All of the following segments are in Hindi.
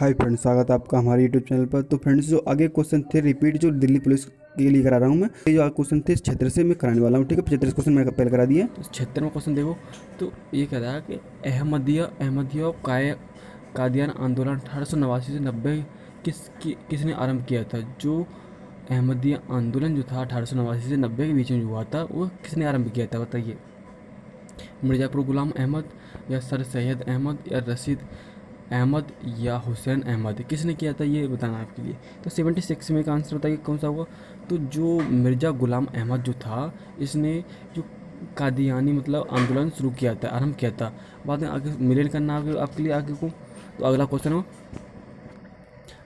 हाय फ्रेंड्स, स्वागत है आपका हमारे यूट्यूब चैनल पर। तो फ्रेंड्स, जो आगे क्वेश्चन थे रिपीट, जो दिल्ली पुलिस के लिए करा रहा हूँ मैं। ये जो आगे क्वेश्चन थे क्षेत्र से मैं कराने वाला हूँ, ठीक है। 75 क्वेश्चन मैं पहले करा दिए। तो 76वां क्वेश्चन देखो। तो ये कह रहा है कि अहमदिया और कादियान आंदोलन 1889 से 90 किसने आरंभ किया था। जो अहमदिया आंदोलन जो था 1889 से 90 के बीच में जो हुआ था, वो किसने आरंभ किया था बताइए। मिर्ज़ापुर गुलाम अहमद, या सर सैयद अहमद, या रशीद अहमद, या हुसैन अहमद, किसने किया था ये बताना है आपके लिए। तो 76 में का आंसर बताइए कौन सा होगा। तो जो मिर्ज़ा गुलाम अहमद जो था, इसने जो कादियानी मतलब आंदोलन शुरू किया था, आरंभ किया था। बाद में आगे मिलान करना आपके लिए आगे को। तो अगला क्वेश्चन हो,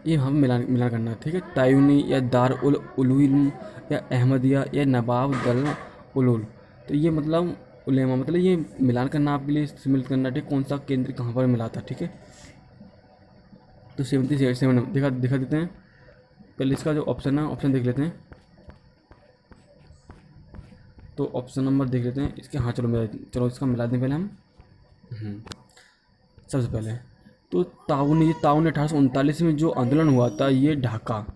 ये हमें मिलान मिलान करना है, ठीक है। तायूनी, या दार उल उलूम, या अहमदिया, या नवाब दल उलूल। तो ये मतलब उलेमा, मतलब ये मिलान करना आपके लिए, सम्मिलित करना, ठीक। कौन सा केंद्र कहाँ पर मिला था, ठीक है। तो 77 दिखा देते हैं। पहले इसका जो ऑप्शन है, ऑप्शन देख लेते हैं। तो ऑप्शन नंबर देख लेते हैं इसके। हाँ चलो इसका मिला दें पहले हम। सबसे पहले तो ताउन 1839 में जो आंदोलन हुआ था, ये कहाँ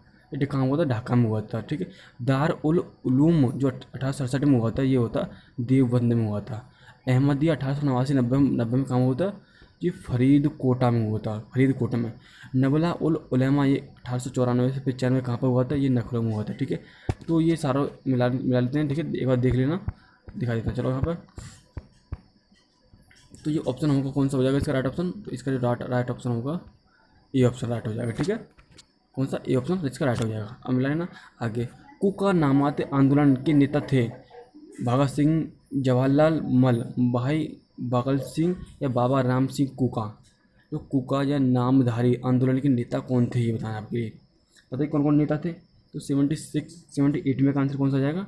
हुआ था, ढाका में हुआ था, ठीक है। दार उल उलूम जो 1867 में हुआ था, ये होता देवबंद में हुआ था। अहमदिया 1889 नब्बे में कहाँ हुआ था, ये फरीदकोटा में हुआ था, फरीदकोटा में। नबला उल उलेमा ये 1894 से 95 कहाँ पर हुआ था, ये नखरे में हुआ था, ठीक है। तो ये सारा मिला लेते हैं, ठीक है। एक बार देख लेना, दिखा देता हूँ चलो यहाँ पर। तो ये ऑप्शन होगा कौन सा हो जाएगा इसका राइट ऑप्शन। तो इसका जो राइट ऑप्शन होगा, ए ऑप्शन राइट हो जाएगा, ठीक है। कौन सा, ए ऑप्शन इसका राइट हो जाएगा। अब मिला लेना आगे। कुका नामाते आंदोलन के नेता थे भगत सिंह, जवाहरलाल मल, भाई भगत सिंह, या बाबा राम सिंह कुका। जो कुका या नामधारी आंदोलन के नेता कौन थे, ये बताना आपके लिए। बताइए कौन कौन नेता थे। तो 78 में का आंसर कौन सा हो जाएगा।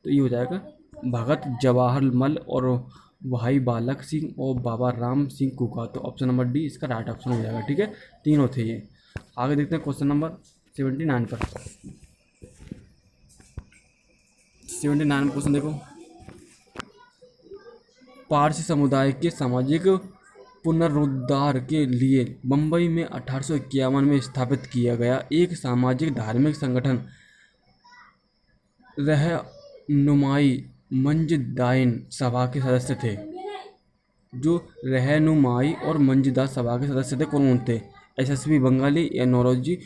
तो ये हो जाएगा भगत जवाहर मल, और भाई बालक सिंह, और बाबा राम सिंह कुका। तो ऑप्शन नंबर डी इसका राइट ऑप्शन हो जाएगा, ठीक है। तीनों थे ये। आगे देखते हैं क्वेश्चन नंबर 79 पर। 79 क्वेश्चन देखो। पारसी समुदाय के सामाजिक पुनरुद्धार के लिए मुंबई में 1851 में स्थापित किया गया एक सामाजिक धार्मिक संगठन रहनुमाई मंजदाइन सभा के सदस्य थे। जो रहनुमाई और मंजदा सभा के सदस्य थे कौन थे। एसएसबी बंगाली, या नौरोजी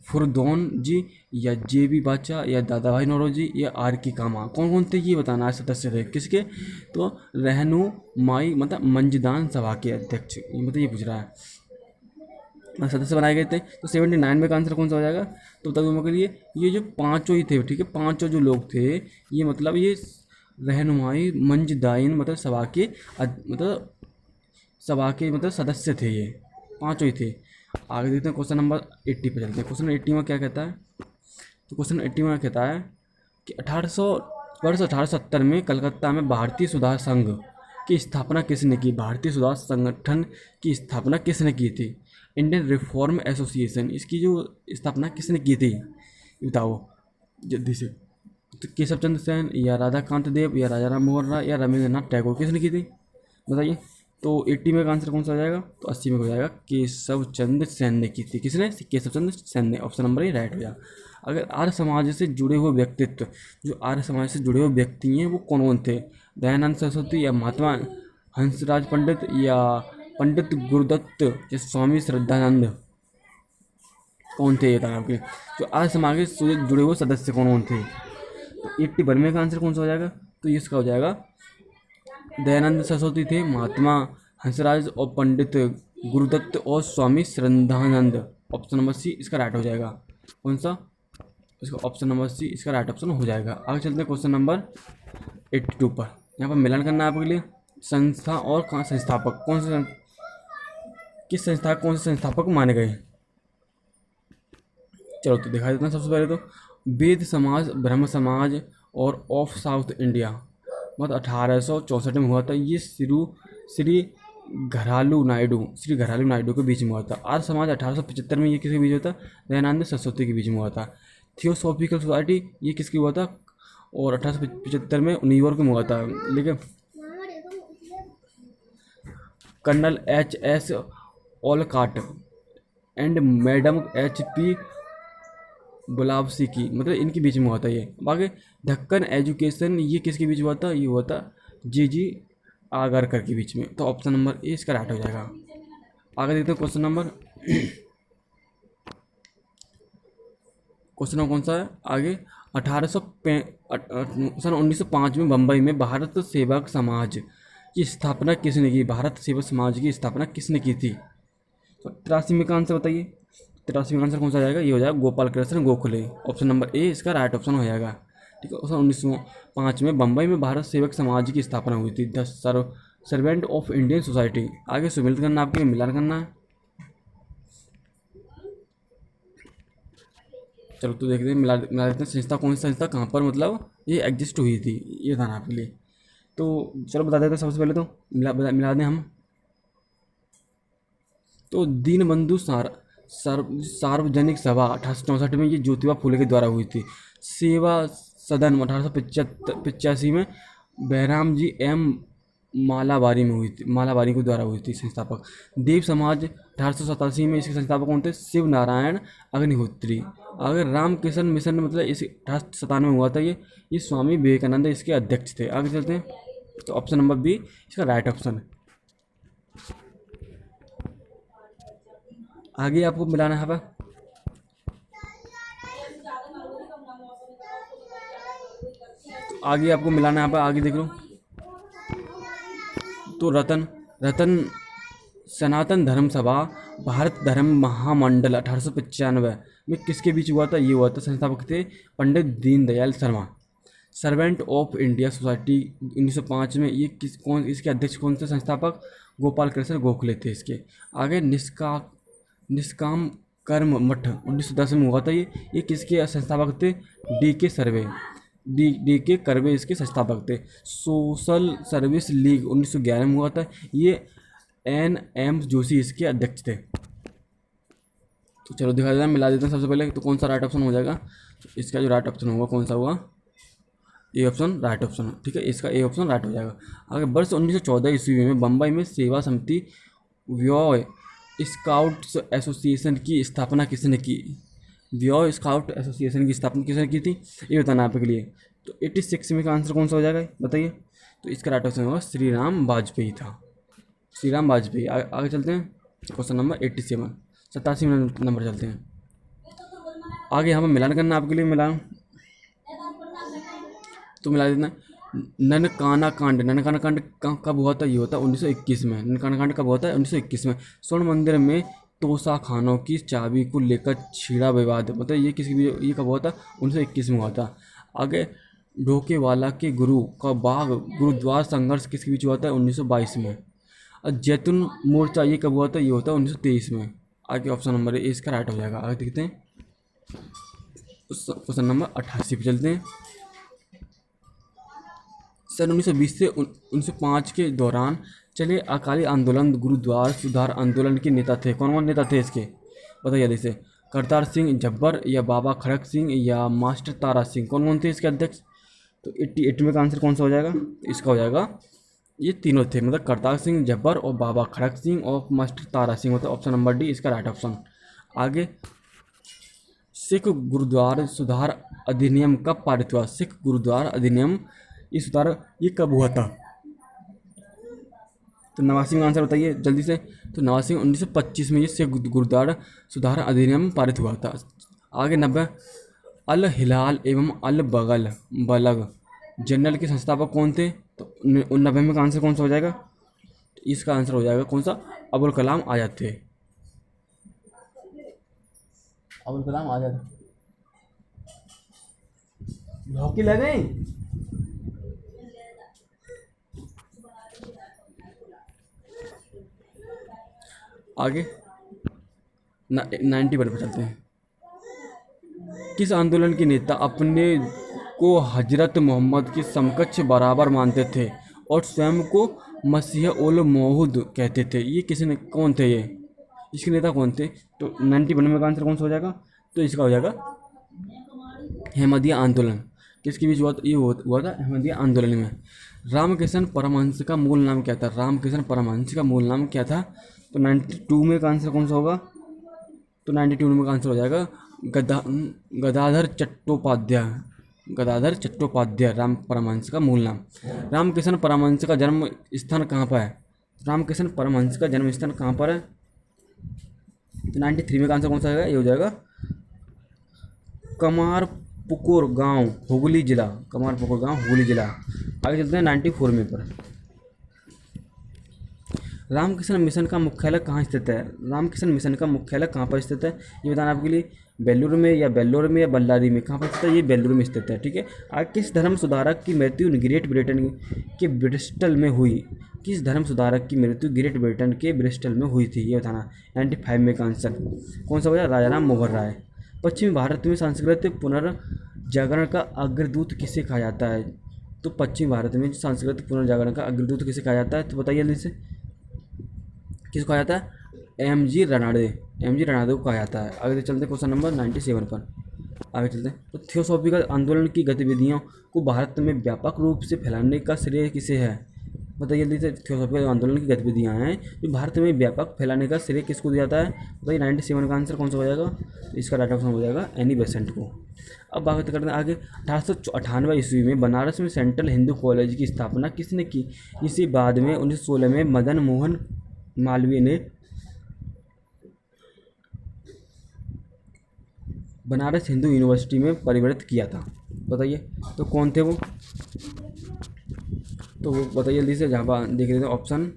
फुरदौन जी, या जेबी बाचा, या दादा भाई नौरोजी, या आर की कामा। कौन कौन थे ये बताना सदस्य थे किसके। तो रहनुमाई मतलब मंजदान सभा के अध्यक्ष, मतलब ये पूछ रहा है, सदस्य बनाए गए थे। तो 79 में का आंसर कौन सा हो जाएगा। तो तक के लिए ये जो पाँचों ही थे, ठीक है। पाँचों जो लोग थे, ये मतलब ये रहनुमाई मंजदाइन मतलब सभा के मतलब सदस्य थे, ये पाँचों ही थे। आगे देखते हैं क्वेश्चन नंबर 80 पे चलते हैं। क्वेश्चन 80 में क्या कहता है। तो क्वेश्चन 80 में कहता है कि 1870 में कलकत्ता में भारतीय सुधार संघ की स्थापना किसने की। भारतीय सुधार संगठन की स्थापना किसने की थी। इंडियन रिफॉर्म एसोसिएशन, इसकी जो स्थापना किसने की थी बताओ जल्दी से। तो केशव चंद्र सेन, या राधाकांत देव, या राजा राम मोहन राय, या रविंद्रनाथ टैगोर, किसने की थी बताइए। तो 80 में का आंसर कौन सा हो जाएगा। तो 80 में हो जाएगा केशव चंद्र सेन ने की थी। किसने, केशव चंद्र सेन ने। ऑप्शन नंबर ही राइट हो जाएगा। अगर आर्य समाज से जुड़े हुए व्यक्तित्व, जो आर्य समाज से जुड़े हुए व्यक्ति हैं वो कौन कौन थे। दयानंद सरस्वती, या महात्मा हंसराज पंडित, या पंडित गुरुदत्त, या स्वामी श्रद्धानंद, कौन थे ये आपके। जो आर्य समाज से जुड़े हुए सदस्य कौन कौन थे। तो 81 में का आंसर कौन सा हो जाएगा। तो इसका हो जाएगा दयानंद सरस्वती थे, महात्मा हंसराज, और पंडित गुरुदत्त, और Swami Shraddhanand. Option number C इसका राइट हो जाएगा। कौन सा, इसका ऑप्शन नंबर सी इसका राइट ऑप्शन हो जाएगा। आगे चलते हैं क्वेश्चन नंबर 82 पर। यहाँ पर मिलान करना है आपके लिए। संस्था और कहाँ संस्थापक, कौन से किस संस्था कौन से संस्थापक माने गए। चलो तो दिखा देते हैं। सबसे पहले तो वेद समाज, ब्रह्म समाज, और ऑफ साउथ इंडिया, मतलब 1864 में हुआ था। ये श्री घरालू नायडू के बीच में हुआ था। आर्य समाज 1875 में, ये किसके बीच हुआ था, दयानंद सरस्वती के बीच में हुआ था। थियोसॉफिकल सोसाइटी ये किसकी हुआ था, और 1875 में न्यूयॉर्क में हुआ था। लेकिन colonel H S Olcott and madam HP Blavatsky की, मतलब इनके बीच में हुआ था ये। अब आगे ढक्कन एजुकेशन, ये किसके बीच हुआ था? ये हुआ था G आगरकर के बीच में। तो ऑप्शन नंबर ए इसका राइट हो जाएगा। आगे देखते हैं क्वेश्चन नंबर कौन सा है आगे। 1905 में बम्बई में भारत सेवक समाज की स्थापना किसने की? भारत सेवक समाज की स्थापना किसने की थी? तो 83 में का आंसर बताइए। 83 में आंसर कौन सा जाएगा? ये हो जाएगा Gopal Krishna Gokhale. Option number A इसका राइट ऑप्शन हो जाएगा। ठीक है, 1905 में बम्बई में भारत सेवक समाज की स्थापना हुई थी, the servant of Indian society. आगे सुमिलित करना आपके मिलान करना है। चलो तो देखते हैं, मिला देते हैं संस्था कौन सी संस्था कहाँ पर मतलब ये एग्जिस्ट हुई थी, ये था ना आपके लिए। तो चलो बता देते हैं सबसे पहले तो मिला दें हम। तो दीनबंधु सार्वजनिक सभा 1864 में ये ज्योतिबा फुले के द्वारा हुई थी। सेवा सदन 1885 में बहराम जी एम मालाबारी में हुई थी, मालाबारी के द्वारा हुई थी संस्थापक। देव समाज 1887 में इसके संस्थापक कौन थे? शिव नारायण अग्निहोत्री। अगर रामकृष्ण मिशन मतलब इस 1897 में हुआ था, ये स्वामी विवेकानंद इसके अध्यक्ष थे। आगे चलते हैं, तो ऑप्शन नंबर बी इसका राइट ऑप्शन है। आगे आपको मिलाना है यहाँ आगे आपको मिलाना है यहाँ पर, आगे देख लो। तो रतन सनातन धर्म सभा भारत धर्म महामंडल 1895 में किसके बीच हुआ था? ये हुआ था, संस्थापक थे Pandit Deendayal Sharma. Servant of India society 1905 में ये इसके अध्यक्ष कौन थे? संस्थापक गोपाल कृष्ण गोखले थे इसके। आगे निष्काम कर्म मठ 1910 में हुआ था, ये किसके संस्थापक थे? DK सर्वे DK कर्वे इसके संस्थापक थे। सोशल सर्विस लीग 1911 में हुआ था, ये NM जोशी इसके अध्यक्ष थे। तो चलो दिखा देते हैं, मिला देते हैं सबसे पहले। तो कौन सा राइट ऑप्शन हो जाएगा? तो इसका जो राइट ऑप्शन होगा कौन सा हुआ? A option right option. ठीक है, इसका ए ऑप्शन राइट हो जाएगा। आगे वर्ष 1914 ईस्वी में बम्बई में सेवा समिति व्योय स्काउट्स एसोसिएशन की स्थापना किसने की? व्योय स्काउट एसोसिएशन की स्थापना किसने की थी, ये बताना आपके लिए। तो 86 में का आंसर कौन सा हो जाएगा बताइए? तो इसका राइट ऑप्शन होगा श्री राम वाजपेयी था, श्री राम वाजपेयी। आगे चलते हैं, क्वेश्चन नंबर 87 87 नंबर चलते हैं। आगे यहाँ पर मिलान करना आपके लिए, मिलान तो मिला देना। ननकाना कांड कब हुआ था? ये होता है 1921 में। ननकाना कांड कब हुआ था? 1921 में। स्वर्ण मंदिर में तोसा खानों की चाबी को लेकर छिड़ा विवाद, मतलब ये कब हुआ था? 1921 में हुआ था। आगे ढोकेवाला के गुरु का बाग गुरुद्वारा संघर्ष किसके बीच हुआ था? 1922 में। जैतून मोर्चा ये कब हुआ था? ये होता है 1923 में। आगे ऑप्शन नंबर ए इसका राइट हो जाएगा। आगे देखते हैं, क्वेश्चन नंबर 88 पे चलते हैं। सन 1920 से 1905 के दौरान चले अकाली आंदोलन गुरुद्वारा सुधार आंदोलन के नेता थे। कौन कौन नेता थे इसके बताइए? जैसे करतार सिंह जब्बर या बाबा खड़क सिंह या मास्टर तारा सिंह, कौन कौन थे इसके अध्यक्ष? तो 88 में का आंसर कौन सा हो जाएगा? इसका हो जाएगा ये तीनों थे, मतलब करतार सिंह जब्बर और बाबा खड़क सिंह और मास्टर तारा सिंह, मतलब ऑप्शन नंबर डी इसका राइट ऑप्शन। आगे सिख गुरुद्वारा सुधार अधिनियम कब पारित हुआ? सिख गुरुद्वारा अधिनियम ये सुधार ये कब हुआ था? तो 89 में आंसर बताइए जल्दी से। तो 89 1925 में ये सिख गुरुद्वारा सुधार अधिनियम पारित हुआ था। आगे 90 अल हिलाल एवं अल बलग जनरल के संस्थापक कौन थे? तो 90 में का आंसर कौन सा हो जाएगा? इसका आंसर हो जाएगा कौन सा? अबुल कलाम आजाद थे, अबुल कलाम आजाद। हॉकी ले गए। आगे 90 पर चलते हैं। किस आंदोलन के नेता अपने को हजरत मोहम्मद के समकक्ष बराबर मानते थे और स्वयं को मसीह उल मौऊद कहते थे? ये किसी ने कौन थे? ये इसके नेता कौन थे? तो 91 में का आंसर कौन सा हो जाएगा? तो इसका हो जाएगा अहमदिया आंदोलन। किसके बीच हुआ? ये हुआ था अहमदिया आंदोलन में। रामकृष्ण परमहंस का मूल नाम क्या था? रामकृष्ण परमहंस का मूल नाम क्या था? तो 92 में का आंसर कौन सा होगा? तो 92 नंबर का आंसर हो जाएगा गदाधर चट्टोपाध्याय। गदाधर चट्टोपाध्याय राम परमहंस का मूल नाम। रामकृष्ण परमहंस का जन्म स्थान कहाँ पर है? रामकृष्ण परमहंस का जन्म स्थान कहाँ पर है? तो 93 में का आंसर कौन सा आएगा? ये हो जाएगा कमारपुकुर गांव, हुगली जिला। कमारपुकुर गांव, हुगली जिला। आगे चलते हैं 94 में पर। रामकृष्ण मिशन का मुख्यालय कहाँ स्थित है? रामकृष्ण मिशन का मुख्यालय कहाँ पर स्थित है ये बताना आपके लिए। बेलूर में या बेल्लोर में या बल्लारी में, कहाँ पर स्थित है? ये बेलूर में स्थित है, ठीक है। आगे किस धर्म सुधारक की मृत्यु ग्रेट ब्रिटेन के ब्रिस्टल में हुई? किस धर्म सुधारक की मृत्यु ग्रेट ब्रिटेन के ब्रिस्टल में हुई थी ये बताना। 95 में का आंसर कौन सा हो जाएगा? राजाराम मोहन राय। पश्चिमी भारत में सांस्कृतिक पुनर्जागरण का अग्रदूत किसे कहा जाता है? तो पश्चिमी भारत में सांस्कृतिक पुनर्जागरण का अग्रदूत किसे कहा जाता है? तो बताइए जल्दी से, किसको कहा जाता है? एम.जी. रनाडे। एम.जी. रनाडे को कहा जाता है। आगे चलते हैं क्वेश्चन नंबर 97 पर। आगे चलते हैं। तो थियोसॉफिकल आंदोलन की गतिविधियों को भारत में व्यापक रूप से फैलाने का श्रेय किसे है? बताइए जल्दी से। थियोसॉफिकल आंदोलन की गतिविधियाँ हैं जो भारत में व्यापक फैलाने का श्रेय किसको दिया जाता है? बताइए 97 का आंसर कौन सा हो जाएगा? तो इसका राइट ऑप्शन हो जाएगा एनी बेसेंट को। अब बात करते हैं आगे। 1898 ईस्वी में बनारस में सेंट्रल हिंदू कॉलेज की स्थापना किसने की? इसी बाद में 1916 में मदन मोहन मालवीय ने बनारस हिंदू यूनिवर्सिटी में परिवर्तित किया था। बताइए तो कौन थे वो? तो वो बताइए जल्दी से, जहाँ पर देख रहे थे ऑप्शन,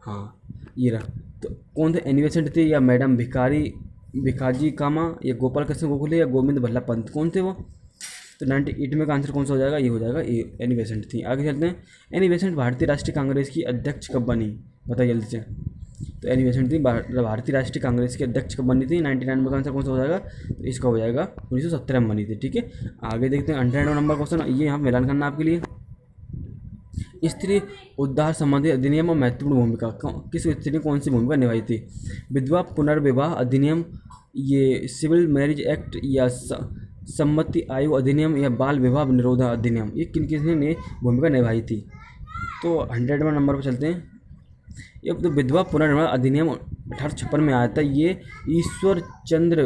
हाँ ये रहा। तो कौन थे? एनी बेसेंट थे या मैडम भिखाजी कामा या गोपाल कृष्ण गोखले या गोविंद बल्लभ पंत, कौन थे वो? तो 98 में का आंसर कौन सा हो जाएगा? ये हो जाएगा एनी बेसेंट थी। आगे चलते हैं। एनी बेसेंट भारतीय राष्ट्रीय कांग्रेस की अध्यक्ष कब बनी? बताइए जल्दी से। तो एनी बेसेंट थी भारतीय राष्ट्रीय कांग्रेस की अध्यक्ष कब बनी थी? 99 में का आंसर कौन सा हो जाएगा? तो इसका हो जाएगा 1917 में बनी थी, ठीक है। आगे देखते हैं 100 नंबर क्वेश्चन, ये यहाँ मिलान करना आपके लिए। स्त्री उद्धार संबंधी अधिनियम और महत्वपूर्ण भूमिका, किस स्त्री ने कौन सी भूमिका निभाई थी? विधवा पुनर्विवाह अधिनियम, ये सिविल मैरिज एक्ट या सम्मति आयु अधिनियम या बाल विवाह निरोध अधिनियम, ये किन किसने ने भूमिका निभाई थी? तो 100 नंबर पर चलते हैं। ये तो विधवा पुनर्विवाह अधिनियम 1856 में आया था। ये ईश्वर चंद्र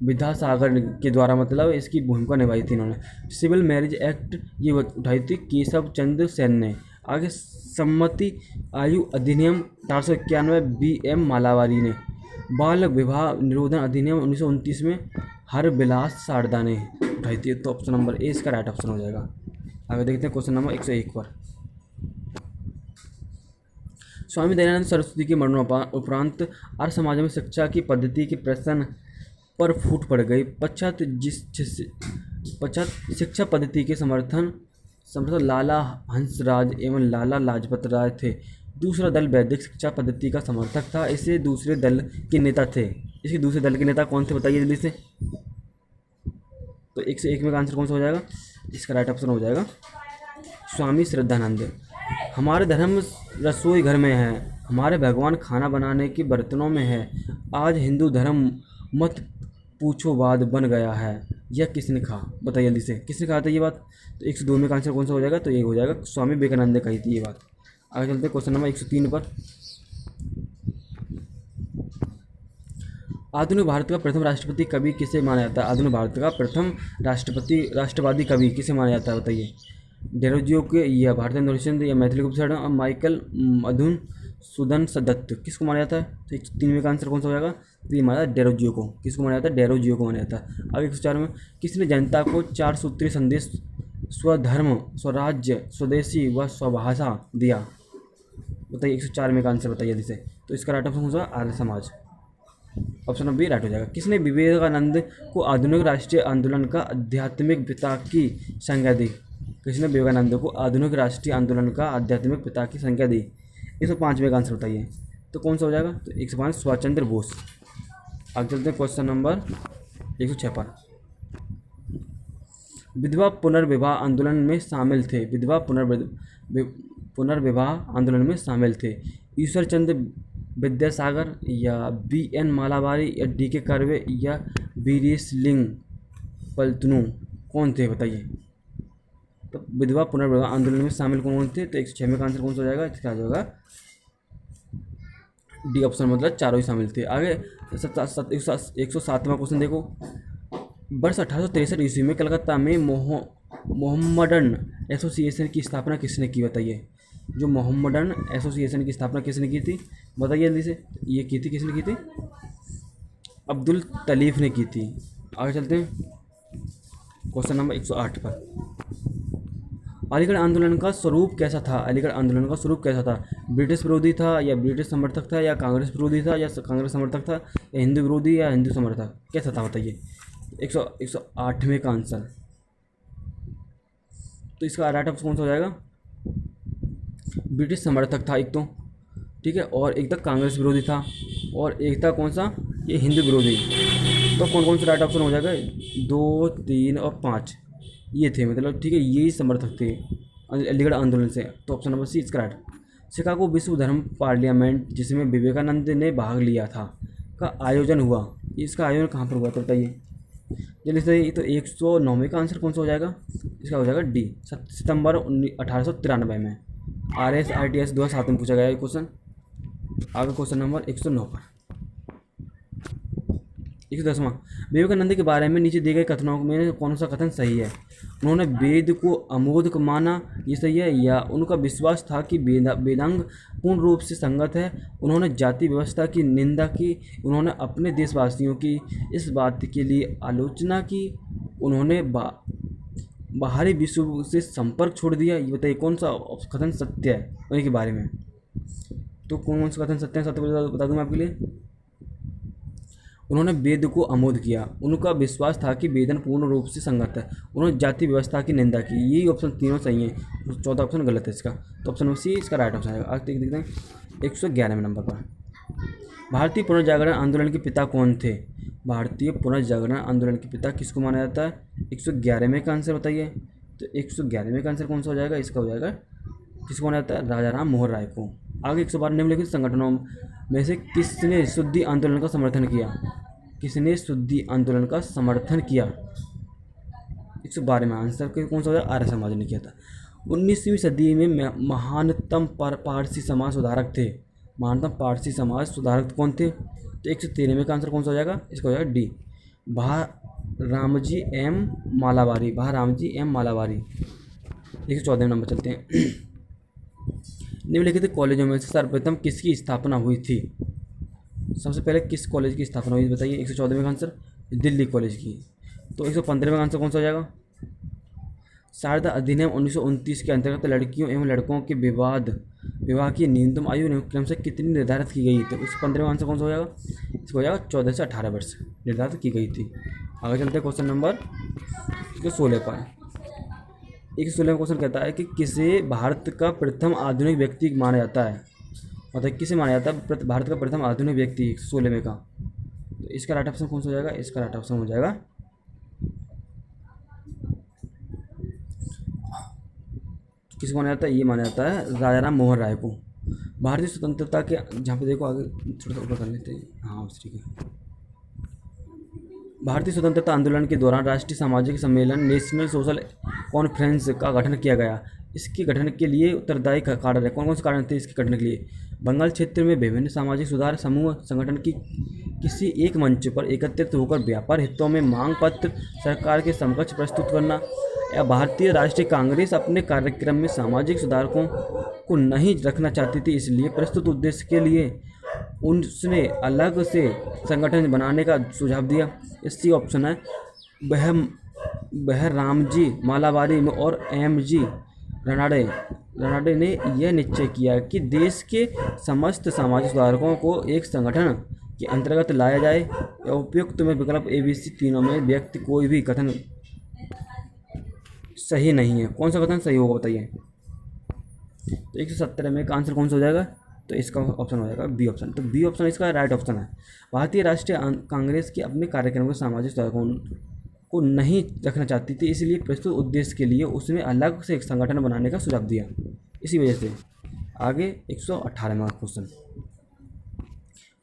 विद्यासागर के द्वारा मतलब इसकी भूमिका निभाई थी इन्होंने। सिविल मैरिज एक्ट ये उठाई थी केशव चंद्र सेन ने। आगे सम्मति आयु अधिनियम 1891 B.M. मालावारी ने। बाल विवाह निरोधन अधिनियम 1929 में हरबिलास सारदा ने उठाई थी। तो ऑप्शन नंबर ए इसका राइट ऑप्शन हो जाएगा। आगे देखते हैं क्वेश्चन नंबर 101 पर। स्वामी दयानंद सरस्वती के मरणोपरांत आर्य समाज में शिक्षा की पद्धति के प्रश्न पर फूट पड़ गई। पश्चात शिक्षा पद्धति के समर्थन लाला हंसराज एवं लाला लाजपत राय थे। दूसरा दल वैदिक शिक्षा पद्धति का समर्थक था। इसे दूसरे दल के नेता थे। इसके दूसरे दल के नेता कौन थे? बताइए जल्दी से। तो 101 में का आंसर कौन सा हो जाएगा? इसका राइट ऑप्शन हो जाएगा स्वामी श्रद्धानंद। हमारे धर्म रसोई घर में है, हमारे भगवान खाना बनाने के बर्तनों में है। आज हिंदू धर्म मत पूछो वाद बन गया है। यह किसने कहा? बताइए जल्दी से, किसने कहा था ये बात? तो 102 में का आंसर कौन सा हो जाएगा? तो ये हो जाएगा स्वामी विवेकानंद ने कही थी ये बात। आगे चलते हैं क्वेश्चन नंबर 103 पर। आधुनिक भारत का प्रथम राष्ट्रपति कवि किसे माना जाता है? आधुनिक भारत का प्रथम राष्ट्रवादी कवि किसे माना जाता है? बताइए। डेरोजियो के या भारतेंद्र हरिश्चंद्र या मैथिली गुप्त और माइकल मधुसूदन दत्त, किसको माना जाता है? तो 103 में का आंसर कौन सा हो जाएगा? तो ये माना डेरोजियो को। किसको माना जाता है? डेरोजियो को माना जाता है। आगे 104 में किसने जनता को 4 सूत्रीय संदेश स्वधर्म, स्वराज्य, स्वदेशी व स्वभाषा दिया? बताइए 104 में का आंसर बताइए जल्दी से। तो इसका राइट ऑप्शन हो जाएगा Arya Samaj. Option number B right हो जाएगा। किसने विवेकानंद को आधुनिक राष्ट्रीय आंदोलन का आध्यात्मिक पिता की संज्ञा दी? किसने विवेकानंद को आधुनिक राष्ट्रीय आंदोलन का आध्यात्मिक पिता की संज्ञा दी? 105 में का आंसर बताइए। तो कौन सा हो जाएगा? तो 105 सुभाष चंद्र बोस। आगे चलते हैं क्वेश्चन नंबर 106 पर। विधवा पुनर्विवाह आंदोलन में शामिल थे। विधवा पुनर्विवाह आंदोलन में शामिल थे ईश्वर चंद्र विद्यासागर या B.N. मालावारी या D.K. कर्वे या वीरेशलिंग पलतनु, कौन थे? बताइए। तो विधवा पुनर्विवाह आंदोलन में शामिल कौन थे? तो 106 में का आंसर कौन सा हो जाएगा? इसका आ जाएगा डी ऑप्शन मतलब चारों ही शामिल थे। आगे 107वां क्वेश्चन देखो, वर्ष 1863 ईस्वी में कलकत्ता में मोहम्मडन एसोसिएशन की स्थापना किसने की, बताइए। जो मोहम्मडन एसोसिएशन की स्थापना किसने की थी, बताइए जल्दी से। ये की थी, किसने की थी? अब्दुल तलीफ ने की थी। आगे चलते हैं क्वेश्चन नंबर 108 पर। अलीगढ़ आंदोलन का स्वरूप कैसा था? अलीगढ़ आंदोलन का स्वरूप कैसा था? ब्रिटिश विरोधी था, या ब्रिटिश समर्थक था, या कांग्रेस विरोधी था, या कांग्रेस समर्थक था, या हिंदू विरोधी, या हिंदू समर्थक, कैसा था बताइए। 108वें का आंसर, तो इसका राइट ऑप्शन कौन सा हो जाएगा? ब्रिटिश समर्थक था एक तो, ठीक है, और एक था कांग्रेस विरोधी था, और एक था कौन सा, ये हिंदू विरोधी। तो कौन कौन सा राइट ऑप्शन हो जाएगा? 2, 3 और 5 ये थे, मतलब ठीक है, यही समर्थक थे अलीगढ़ आंदोलन से। तो ऑप्शन नंबर सी इसका राइट। शिकागो विश्व धर्म पार्लियामेंट जिसमें विवेकानंद ने भाग लिया था का आयोजन हुआ, इसका आयोजन कहाँ पर हुआ था बताइए जल्दी से। तो 109वें का आंसर कौन सा हो जाएगा? इसका हो जाएगा डी, सितंबर 1893 में। RSITS 2007 में पूछा गया ये क्वेश्चन। आगे क्वेश्चन नंबर 109 पर। 110वां, विवेकानंद के बारे में नीचे दिए गए कथनों में कौन सा कथन सही है? उन्होंने वेद को अमोघ माना, ये सही है, या उनका विश्वास था कि वेदांग पूर्ण रूप से संगत है, उन्होंने जाति व्यवस्था की निंदा की, उन्होंने अपने देशवासियों की इस बात के लिए आलोचना की, उन्होंने बाहरी विश्व से संपर्क छोड़ दिया, ये बताइए कौन सा कथन सत्य है उन्हीं के बारे में। तो कौन सा कथन सत्य है, सत्य बता दूँ मैं आपके लिए। उन्होंने वेद को अमोघ किया, उनका विश्वास था कि वेदन पूर्ण रूप से संगत है, उन्होंने जाति व्यवस्था की निंदा की, यही ऑप्शन तीनों सही है, चौथा ऑप्शन गलत है इसका। तो ऑप्शन सी इसका राइट ऑप्शन है। आज देखते हैं 111वें नंबर पर। भारतीय पुनर्जागरण आंदोलन के पिता कौन थे? भारतीय पुनर्जागरण आंदोलन के पिता किसको माना जाता है? 111वें का आंसर बताइए। तो 111वें का आंसर कौन सा हो जाएगा? इसका हो जाएगा, किसको माना जाता है? राजा राम मोहन राय को। आगे 112 निम्नलिखित संगठनों में से किसने शुद्धि आंदोलन का समर्थन किया? किसने शुद्धि आंदोलन का समर्थन किया? 112 में आंसर कौन सा हो जाएगा? आर्य समाज ने किया था। 19वीं सदी में महानतम पारसी समाज सुधारक थे। महानतम पारसी समाज सुधारक कौन थे? तो 113वें का आंसर कौन सा हो जाएगा? इसका हो जाएगा डी, भारामजी एम मालावारी। भारामजी एम मालावारी। 114वें नंबर चलते हैं। निम्नलिखित कॉलेजों में से सर्वप्रथम किसकी स्थापना हुई थी? सबसे पहले किस कॉलेज की स्थापना हुई बताइए। 114वें का आंसर दिल्ली कॉलेज की। तो 115वें का आंसर कौन सा हो जाएगा? शारदा अधिनियम 1929 के अंतर्गत लड़कियों एवं लड़कों के विवाह की न्यूनतम आयु क्रम से कितनी निर्धारित की गई? तो 115वें आंसर कौन सा हो जाएगा? इसको हो जाएगा 14 से 18 वर्ष निर्धारित की गई थी। आगे चलते हैं क्वेश्चन नंबर 16 पर। 116वां क्वेश्चन कहता है कि किसे भारत का प्रथम आधुनिक व्यक्ति माना जाता है? मतलब किसे माना जाता है भारत का प्रथम आधुनिक व्यक्ति? 116वें का। तो इसका राइट ऑप्शन कौन सा हो जाएगा? इसका राइट ऑप्शन हो जाएगा किसको माना जाता है? ये माना जाता है राजा राम मोहन राय को। भारतीय स्वतंत्रता के, जहाँ पे देखो आगे थोड़ा सा ऊपर कर लेते हैं, हाँ ठीक है। भारतीय स्वतंत्रता आंदोलन के दौरान राष्ट्रीय सामाजिक सम्मेलन नेशनल सोशल कॉन्फ्रेंस का गठन किया गया। इसके गठन के लिए उत्तरदायी कारण है, कौन कौन से कारण थे इसके गठन के लिए? बंगाल क्षेत्र में विभिन्न सामाजिक सुधार समूह संगठन की किसी एक मंच पर एकत्रित होकर व्यापार हितों में मांग पत्र सरकार के समकक्ष प्रस्तुत करना, या भारतीय राष्ट्रीय कांग्रेस अपने कार्यक्रम में सामाजिक सुधारकों को नहीं रखना चाहती थी, इसलिए प्रस्तुत उद्देश्य के लिए उसने अलग से संगठन बनाने का सुझाव दिया। इसी ऑप्शन है बहरामजी मालावारी और MG रनाडे ने यह निश्चय किया कि देश के समस्त सामाजिक सुधारकों को एक संगठन के अंतर्गत लाया जाए, या उपयुक्त में विकल्प ABC तीनों में व्यक्ति कोई भी कथन सही नहीं है। कौन सा कथन सही होगा बताइए। तो 117 में का आंसर कौन सा हो जाएगा? तो इसका ऑप्शन हो जाएगा बी ऑप्शन। तो बी ऑप्शन इसका राइट ऑप्शन है। भारतीय राष्ट्रीय कांग्रेस के अपने कार्यक्रम को सामाजिक सुधारकों को नहीं रखना चाहती थी, इसलिए प्रस्तुत उद्देश्य के लिए उसने अलग से एक संगठन बनाने का सुझाव दिया। इसी वजह से आगे 118वां क्वेश्चन,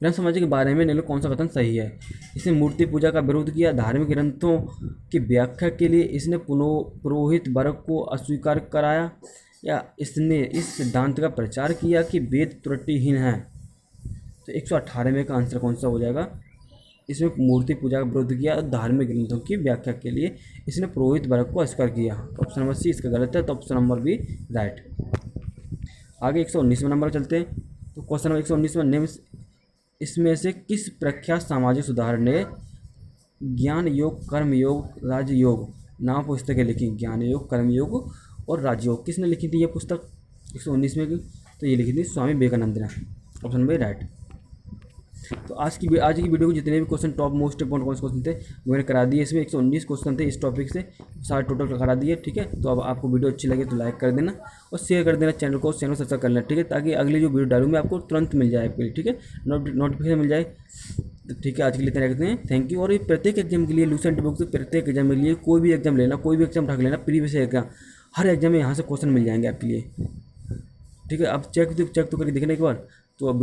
ब्रह्म समाज के बारे में निम्न कौन सा कथन सही है? इसने मूर्ति पूजा का विरोध किया, धार्मिक ग्रंथों की व्याख्या के लिए इसने पुरोहित वर्ग को अस्वीकार कराया, या इसने इस सिद्धांत का प्रचार किया कि वेद त्रुटिहीन है। तो 118 में का आंसर कौन सा हो जाएगा? इसमें मूर्ति पूजा का विरोध किया और धार्मिक ग्रंथों की व्याख्या के लिए इसने पुरोहित वर्ग को अस्वीकार किया। तो ऑप्शन नंबर सी इसका गलत है, तो ऑप्शन नंबर बी राइट। आगे 119वें नंबर चलते हैं। तो क्वेश्चन नंबर 119 में निम्न इसमें से किस प्रख्यात सामाजिक सुधार ने ज्ञान योग, कर्म योग, राजयोग नाम पुस्तकें लिखी? ज्ञान योग, कर्म योग और राजयोग किसने लिखी थी ये पुस्तक 119 में की? तो ये लिखी थी स्वामी विवेकानंद ने। Option number right. तो आज की वीडियो को जितने भी question top most important question थे वो मैंने करा दिए। इसमें 119 क्वेश्चन थे इस टॉपिक से, सारे टोटल करा दिए। ठीक है, तो अब आपको वीडियो अच्छी लगे तो लाइक कर देना और शेयर कर देना, चैनल को सब्सक्राइब कर लेना। ठीक है, ताकि अगली जो वीडियो डालूँ मैं आपको तुरंत मिल जाए आपके लिए। ठीक है, नोटिफिकेशन मिल जाए। तो ठीक है, आज के लिए इतना रखते हैं। Thank you. और ये प्रत्येक एग्जाम के लिए लूसेंट बुक से प्रत्येक एग्जाम के लिए कोई भी एग्जाम लेना, कोई भी एग्जाम ढक लेना, प्रीवियस एग्जाम, हर एग्जाम में यहाँ से क्वेश्चन मिल जाएंगे आपके लिए। ठीक है, आप चेक तो करके देखना एक बार। तो अब